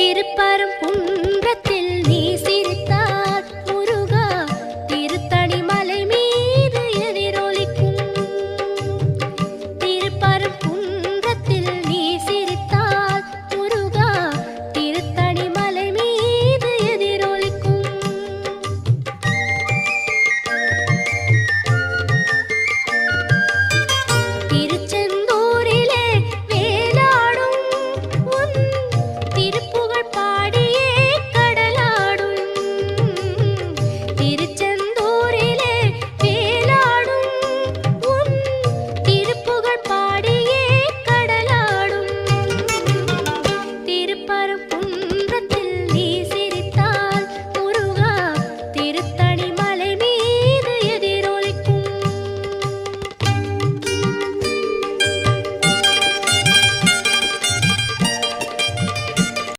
திருப்பரங்குன்றத்தில் நீ சிரித்தால் முருகா திருத்தணி மலை மீது எதிரொலிக்கும். திருப்பரங்குன்றத்தில் நீ சிரித்தால் முருகா திருத்தணி மலை மீது எதிரொலிக்கும். திருச்செந்தூரிலே வேலாடும் உன் திருப்புகழ் பாடியே கடலாடும். திருச்செந்தூரிலே வேலாடும் உன் திருப்புகழ் பாடியே கடலாடும். திருப்பரங்குன்றத்தில்